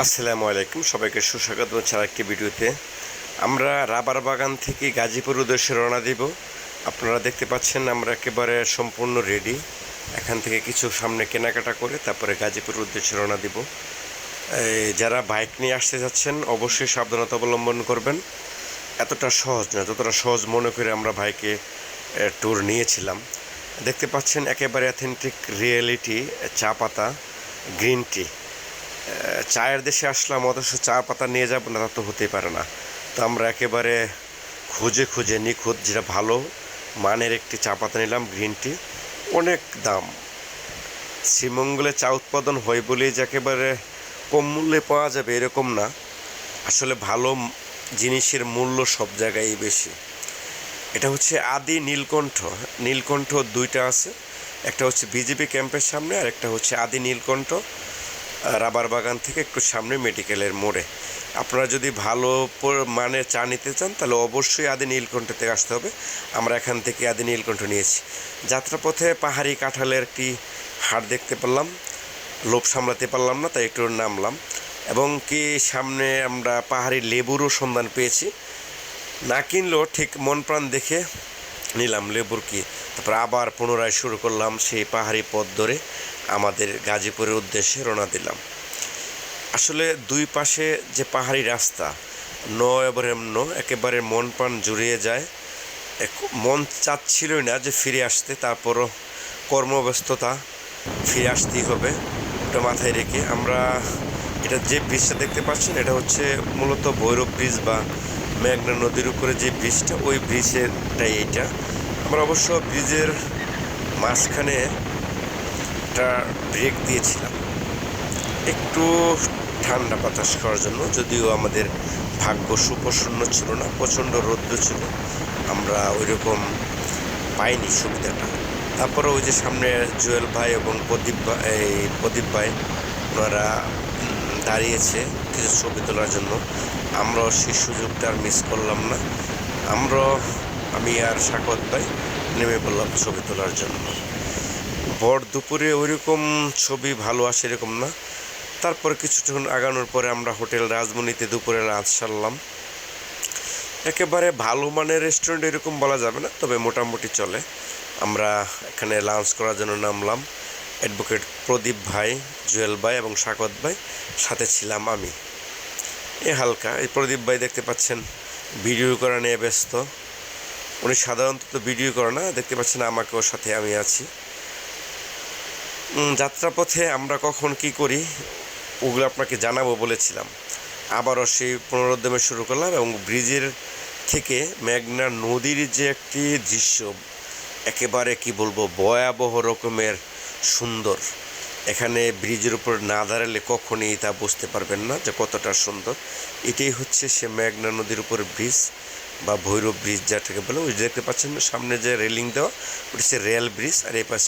আসসালামু আলাইকুম, সবাইকে সুস্বাগত ছাড়া একটি ভিডিওতে। আমরা রাবার বাগান থেকে গাজীপুর উদ্দেশ্যে রওনা দিব। আপনারা দেখতে পাচ্ছেন আমরা একেবারে সম্পূর্ণ রেডি। এখান থেকে কিছু সামনে কেনাকাটা করে তারপরে গাজীপুর উদ্দেশ্যে রওনা দিব। যারা বাইক নিয়ে আসতে যাচ্ছেন অবশ্যই সাবধানতা অবলম্বন করবেন। এতটা সহজ না যতটা সহজ মনে করে আমরা বাইকে ট্যুর নিয়েছিলাম। দেখতে পাচ্ছেন একেবারে অথেন্টিক রিয়েলিটি চা পাতা গ্রিন টি। চায়ের দেশে আসলাম অথচ চা পাতা নিয়ে যাব না, তা তো হতেই পারে না। তো আমরা একেবারে খুঁজে খুঁজে নিখুঁত যেটা ভালো মানের একটি চা পাতা নিলাম, গ্রিন টি। অনেক দাম। শ্রীমঙ্গলে চা উৎপাদন হয় বলেই যে একেবারে কম মূল্যে পাওয়া যাবে এরকম না। আসলে ভালো জিনিসের মূল্য সব জায়গায় বেশি। এটা হচ্ছে আদি নীলকণ্ঠ। নীলকণ্ঠ দুইটা আছে, একটা হচ্ছে বিজেপি ক্যাম্পের সামনে আর একটা হচ্ছে আদি নীলকণ্ঠ রাবার বাগান থেকে একটু সামনে মেডিকেলের মোড়ে। আপনারা যদি ভালো মানের চা নিতে চান তাহলে অবশ্যই আদি নীলকণ্ঠ থেকে আসতে হবে। আমরা এখান থেকে আদি নীলকণ্ঠ নিয়েছি। যাত্রাপথে পাহাড়ি কাঁঠালের একটি হাট দেখতে পেলাম, লোভ সামলাতে পারলাম না, তাই একটু নামলাম। এবং কি সামনে আমরা পাহাড়ি লেবুরও সন্ধান পেয়েছি। না কিনলেও ঠিক মন প্রাণ দেখে নিলাম লেবুর কি। তারপর আবার পুনরায় শুরু করলাম সেই পাহাড়ি পথ ধরে আমাদের গাজীপুরের উদ্দেশ্যে রওনা দিলাম। আসলে দুই পাশে যে পাহাড়ি রাস্তা নয়বরেম্ন, একেবারে মন প্রাণ জুড়িয়ে যায়। মন চাচ্ছিলই না যে ফিরে আসতে, তারপরও কর্মব্যস্ততা, ফিরে আসতেই হবে। ওটা মাথায় রেখে আমরা এটা যে ব্রিজটা দেখতে পাচ্ছেন এটা হচ্ছে মূলত ভৈরব ব্রিজ বা মেঘনা নদীর উপরে যে ব্রিজটা, ওই ব্রিজেরটাই এইটা। আমরা অবশ্য ব্রিজের মাঝখানে একটা ব্রেক দিয়েছিলাম একটু ঠান্ডা বাতাস খাওয়ার জন্য, যদিও আমাদের ভাগ্য সুপ্রসন্ন ছিল না, প্রচণ্ড রৌদ্র ছিল, আমরা ওই রকম পাইনি সুবিধাটা। তারপরে ওই যে সামনে জুয়েল ভাই এবং প্রদীপ ভাই ওনারা দাঁড়িয়েছে কিছু ছবি তোলার জন্য। আমরাও সেই সুযোগটা আর মিস করলাম না। আমি আর সাকত ভাই নেমে পড়লাম ছবি তোলার জন্য। ভর দুপুরে ওইরকম ছবি ভালো আসে এরকম না। তারপর কিছুক্ষণ আগানোর পরে আমরা হোটেল রাজমণিতে দুপুরে লাঞ্চ সারলাম। একেবারে ভালো মানের রেস্টুরেন্ট এরকম বলা যাবে না, তবে মোটামুটি চলে। আমরা এখানে লাঞ্চ করার জন্য নামলাম। অ্যাডভোকেট প্রদীপ ভাই, জুয়েল ভাই এবং সাকত ভাই, সাথে ছিলাম আমি। হালকা এই প্রদীপ ভাই দেখতে পাচ্ছেন ভিডিও করা নিয়ে ব্যস্ত। উনি সাধারণত ভিডিও করে না, দেখতে পাচ্ছেন আমাকেও সাথে আমি আছি। যাত্রাপথে আমরা কখন কি করি ওগুলো আপনাকে জানাবো বলেছিলাম। আবারও সেই পুনরুদ্যমে শুরু করলাম এবং ব্রিজের থেকে মেঘনা নদীর যে একটি দৃশ্য, একেবারে কি বলবো, ভয়াবহ রকমের সুন্দর। এখানে ব্রিজের উপর না দাঁড়ালে কখনই তা বুঝতে পারবেন না যে কতটা সুন্দর। এটাই হচ্ছে সে মেঘনা নদীর উপর ব্রিজ বা ভৈরব ব্রিজ যেটাকে বলে। ওই দেখতে পাচ্ছেন সামনে যে রেলিং দেওয়া, ওটা হচ্ছে রেল ব্রিজ, আর এই পাশে